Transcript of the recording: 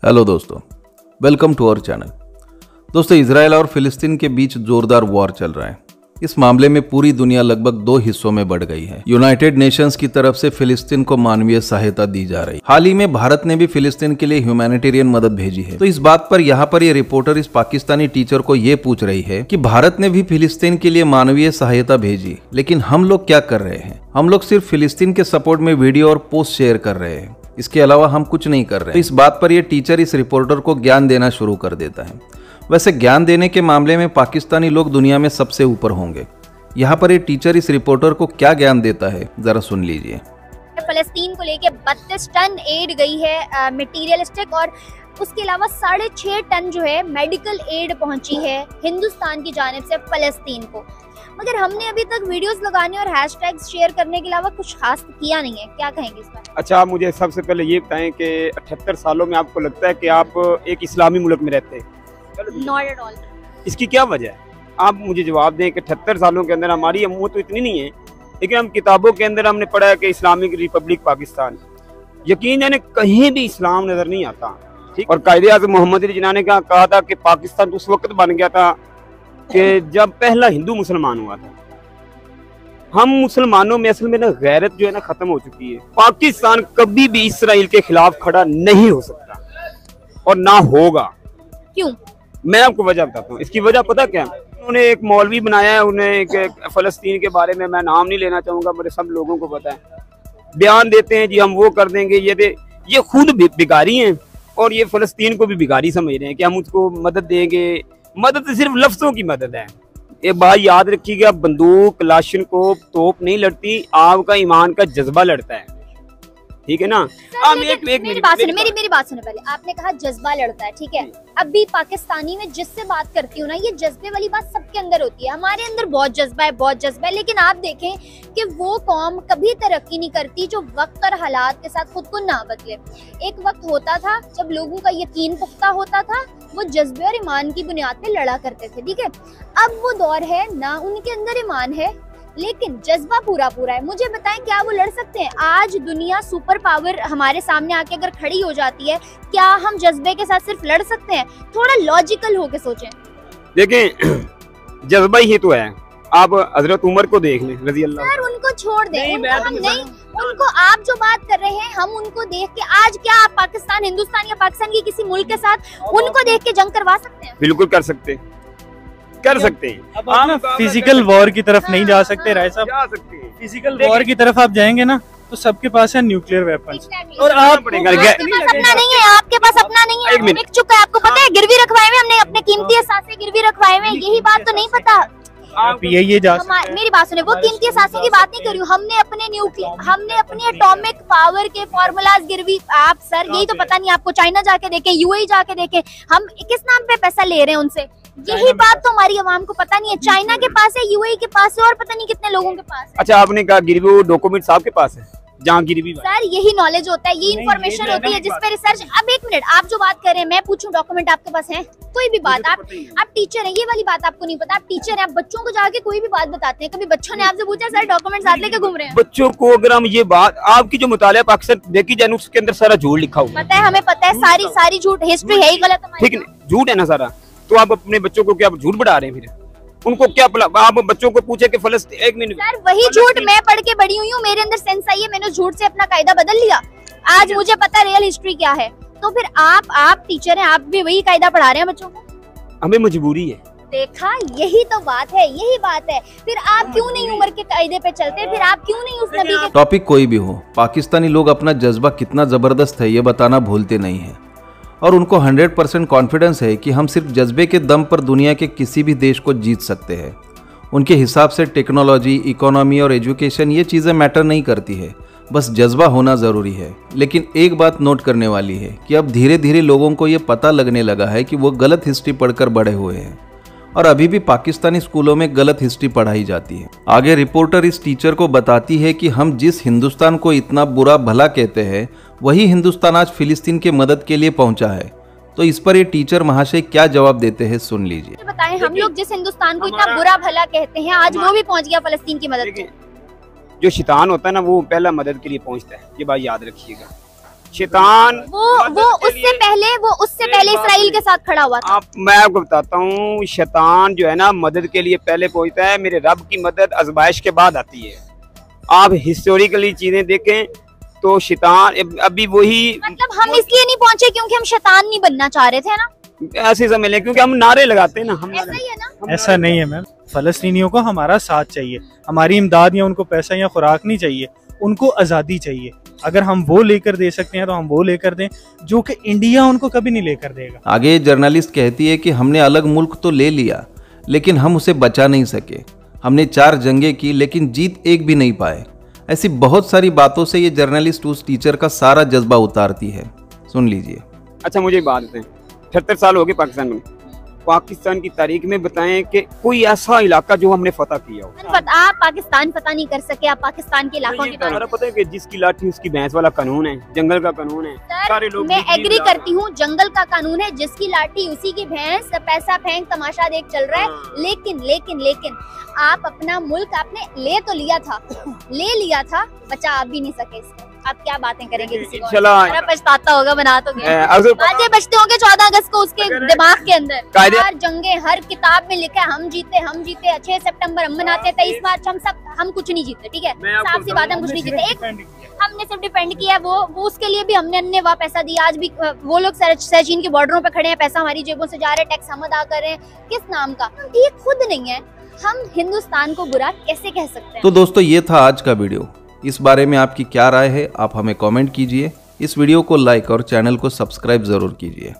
Hello दोस्तों, welcome to our channel. दोस्तों, Israel और फिलिस्तीन के बीच जोरदार वॉर चल रहा है। इस मामले में पूरी दुनिया लगभग दो हिस्सों में बढ़ गई है। यूनाइटेड नेशंस की तरफ से फिलिस्तीन को मानवीय सहायता दी जा रही है। हाल ही में भारत ने भी फिलिस्तीन के लिए ह्यूमैनिटेरियन मदद भेजी है। तो इस बात पर यहाँ पर ये रिपोर्टर इस पाकिस्तानी टीचर को ये पूछ रही है कि भारत ने भी फिलिस्तीन के लिए मानवीय सहायता भेजी, लेकिन हम लोग क्या कर रहे हैं? हम लोग सिर्फ फिलिस्तीन के सपोर्ट में वीडियो और पोस्ट शेयर कर रहे हैं, इसके अलावा हम कुछ नहीं कर रहे। तो इस बात पर यह टीचर इस रिपोर्टर को ज्ञान देना शुरू कर देता है। वैसे ज्ञान देने के मामले में पाकिस्तानी लोग दुनिया में सबसे ऊपर होंगे। यहाँ पर ये टीचर इस रिपोर्टर को क्या ज्ञान देता है, जरा सुन लीजिए। फलस्तीन को लेके 32 टन एड गई है मटेरियलिस्टिक, और उसके अलावा 6.5 टन जो है मेडिकल एड पहुंची है हिंदुस्तान की जानिब से फलस्तीन को। मगर हमने अभी तक वीडियोस लगाने और हैशटैग्स शेयर करने के अलावा कुछ खास किया नहीं है। क्या कहेंगे इस पर? अच्छा, आप मुझे सबसे पहले ये बताएं कि 78 सालों में आपको लगता है कि आप एक इस्लामी मुल्क में रहते हैं? Not at all. इसकी क्या वजह है? आप मुझे जवाब दें कि 78 सालों के अंदर हमारी अमूत तो इतनी नहीं है, लेकिन हम किताबों के अंदर हमने पढ़ा है कि इस्लामिक रिपब्लिक पाकिस्तान, यकीन है कहीं भी इस्लाम नजर नहीं आता। ठीक, और कायदे-ए-आज़म मोहम्मद अली जिन्ना ने कहा था कि पाकिस्तान उस वक्त बन गया था कि जब पहला हिंदू मुसलमान हुआ था। हम मुसलमानों में असल में ना गैरत जो है ना खत्म हो चुकी है। पाकिस्तान कभी भी इसराइल के खिलाफ खड़ा नहीं हो सकता और ना होगा। क्यों? मैं आपको वजह बताता हूँ। इसकी वजह पता क्या? उन्होंने एक मौलवी बनाया है, उन्हें एक फलस्तीन के बारे में मैं नाम नहीं लेना चाहूंगा, मेरे सब लोगों को पता है, बयान देते हैं जी हम वो कर देंगे, ये खुद बिगारी हैं और ये फलस्तीन को भी बिगारी समझ रहे हैं कि हम उसको मदद देंगे। मदद सिर्फ लफ्जों की मदद है। एक बात याद रखिएगा, बंदूक लाशन को तोप नहीं लड़ती, आपका ईमान का जज्बा लड़ता है। ठीक है ना? मेरी बात सुनो पहले। आपने कहा जज्बा लड़ता है, ठीक है। अभी पाकिस्तानी में जिससे बात करती हूँ ना, ये जज्बे वाली बात सबके अंदर होती है। हमारे अंदर बहुत जज्बा है, लेकिन आप देखें कि वो कौम कभी तरक्की नहीं करती जो वक्त और हालात के साथ खुद को ना बदले। एक वक्त होता था जब लोगों का यकीन पुख्ता होता था, वो जज्बे और ईमान की बुनियाद पे लड़ा करते थे, ठीक है। अब वो दौर है ना, उनके अंदर ईमान है लेकिन जज्बा पूरा है। मुझे बताएं, क्या वो लड़ सकते हैं? आज दुनिया सुपर पावर हमारे सामने आके अगर खड़ी हो जाती है, क्या हम जज्बे के साथ सिर्फ लड़ सकते हैं? थोड़ा लॉजिकल होके सोचें। देखें, जज्बा ही तो है। आप हजरत उमर को देख लें रज़ी अल्लाह। सर, उनको छोड़ दें, उनको आप जो बात कर रहे हैं हम उनको देख के आज क्या आप पाकिस्तान, हिंदुस्तान या पाकिस्तान के किसी मुल्क के साथ उनको देख के जंग करवा सकते हैं? बिल्कुल कर सकते हैं। अब आप फिजिकल वॉर की तरफ नहीं जा सकते राय साहब। फिजिकल वॉर की तरफ आप जाएंगे ना तो सबके पास है न्यूक्लियर वेपन्स, और आप अपना नहीं है, आपके पास अपना नहीं है, बिक चुका है। आपको पता है, गिरवी रखवाए हुए हमने अपने कीमती असासे गिरवी रखवाए हुए, यही बात तो नहीं पता? आप ये जा मेरी बात सुने, वो कीमती असासों की बात नहीं कर रही हूँ। हमने अपनी एटॉमिक पावर के फॉर्मूलाज गिरवी। आप सर यही तो पता नहीं आपको, चाइना जाके देखे, यूएई जाके देखे, हम किस नाम पे पैसा ले रहे हैं उनसे? यही बात तो हमारी आवाम को पता नहीं है। चाइना के पास है, यूएई के पास है, और पता नहीं कितने लोगों के पास है। अच्छा, आपने कहा गिरवी वो डॉक्यूमेंट्स आपके पास है जहाँ गिरवी? सर यही नॉलेज होता है, ये इन्फॉर्मेशन होती है जिस पे रिसर्च। अब एक मिनट, आप जो बात कर रहे हैं, मैं पूछूं डॉक्यूमेंट आपके पास है? कोई भी बात, आप टीचर हैं, ये वाली बात आपको नहीं पता। आप टीचर हैं, आप बच्चों को जाके कोई भी बात बताते हैं। कभी बच्चों ने आपसे पूछा सर डॉक्यूमेंट साथ लेके घूम रहे हैं? बच्चों को अगर हम ये बात, आपकी जो मुतालिया पाकिस्तान देखी जाए उसके अंदर सारा झूठ लिखा हुआ पता है, हमें पता है, सारी झूठ, हिस्ट्री है ही गलत। ठीक है, झूठ है ना सारा। तो आप अपने बच्चों को क्या झूठ बढ़ा रहे हैं? फिर उनको क्या आप बच्चों को पूछे कि फलस्तीन, एक मिनट सर, वही झूठ मैं पढ़ के बड़ी हुई हूँ, मेरे अंदर सेंस आई है, मैंने उस झूठ से अपना कायदा बदल लिया। आज मुझे पता रियल हिस्ट्री क्या है। तो फिर आप टीचर हैं, आप भी वही कायदा पढ़ा रहे हैं बच्चों को? हमें मजबूरी है। देखा, यही तो बात है, यही बात है। फिर आप क्यों नहीं उम्र के कायदे पे चलते? फिर आप क्यों नहीं उस नबी के? टॉपिक कोई भी हो, पाकिस्तानी लोग अपना जज्बा कितना जबरदस्त है ये बताना भूलते नहीं है, और उनको 100% कॉन्फिडेंस है कि हम सिर्फ जज्बे के दम पर दुनिया के किसी भी देश को जीत सकते हैं। उनके हिसाब से टेक्नोलॉजी, इकोनॉमी और एजुकेशन ये चीज़ें मैटर नहीं करती है, बस जज्बा होना ज़रूरी है। लेकिन एक बात नोट करने वाली है कि अब धीरे धीरे लोगों को ये पता लगने लगा है कि वो गलत हिस्ट्री पढ़कर बड़े हुए हैं, और अभी भी पाकिस्तानी स्कूलों में गलत हिस्ट्री पढ़ाई जाती है। आगे रिपोर्टर इस टीचर को बताती है कि हम जिस हिंदुस्तान को इतना बुरा भला कहते हैं, वही हिंदुस्तान आज फिलिस्तीन के मदद के लिए पहुंचा है। तो इस पर ये टीचर महाशय क्या जवाब देते हैं, सुन लीजिए। बताएं, हम लोग जिस हिंदुस्तान को इतना बुरा भला कहते हैं, आज वो भी पहुंच गया फलस्तीन की मदद के। जो शैतान होता है ना, वो पहला मदद के लिए पहुंचता है, ये बात याद रखिएगा। शैतान वो के साथ खड़ा हुआ था। मैं आपको बताता हूँ, शैतान जो है ना मदद के लिए पहले पहुंचता है, मेरे रब की मदद आजमाइश के बाद आती है। आप हिस्टोरिकली चीजें देखें तो शैतान अभी वही, मतलब हम इसलिए नहीं पहुंचे क्योंकि हम शैतान नहीं बनना चाह रहे थे ना, ऐसे समझ लें, क्योंकि हम नारे लगाते हैं ना, हम ऐसा ही है ना। ऐसा नहीं है मैम, फलस्तीनियों को हमारा साथ चाहिए, हमारी इमदाद या उनको पैसा या खुराक नहीं चाहिए, उनको आज़ादी चाहिए। अगर हम वो लेकर दे सकते हैं तो हम वो लेकर दें, जो कि इंडिया उनको कभी नहीं लेकर देगा। आगे जर्नलिस्ट कहती है कि हमने अलग मुल्क तो ले लिया लेकिन हम उसे बचा नहीं सके। हमने 4 जंगें की लेकिन जीत एक भी नहीं पाए। ऐसी बहुत सारी बातों से ये जर्नलिस्ट उस टीचर का सारा जज्बा उतारती है। सुन लीजिए। अच्छा मुझे बात बताएं, 78 साल हो गए पाकिस्तान में, पाकिस्तान की तारीख में बताएं कि कोई ऐसा इलाका जो हमने फतह किया हो। आप पाकिस्तान फतह नहीं कर सके, आप पाकिस्तान के इलाकों के बारे में पता है कि जिसकी लाठी उसकी भैंस वाला कानून है, जंगल का कानून है। सारे लोग मैं एग्री करती हूँ, जंगल का कानून है, जिसकी लाठी उसी की भैंस, पैसा फेंक तमाशा देख चल रहा है। लेकिन लेकिन लेकिन आप अपना मुल्क आपने ले तो लिया था, ले लिया था, बचा आप भी नहीं सके इसको। आप क्या बातें करेंगे किसी को? मेरा पछताता होगा, बना तो गया। बातें बचते होंगे 14 अगस्त को उसके दिमाग के अंदर। हर जंगे, हर किताब में लिखा है हम जीते, हम जीते, 6 सितंबर हम मनाते, 23 मार्च हम कुछ नहीं जीते। ठीक है, साफ सी बात, हम कुछ नहीं जीते। एक हमने सिर्फ डिपेंड किया, वो उसके लिए भी हमने अन्य वहाँ पैसा दिया। आज भी वो लोग सरचीन के बॉर्डरों पे खड़े हैं, पैसा हमारी जेबों से जा रहे, टैक्स हम अदा कर रहे हैं। किस नाम का? ये खुद नहीं है। हम हिंदुस्तान को बुरा कैसे कह सकते हैं? तो दोस्तों ये था आज का वीडियो। इस बारे में आपकी क्या राय है, आप हमें कमेंट कीजिए। इस वीडियो को लाइक और चैनल को सब्सक्राइब जरूर कीजिए।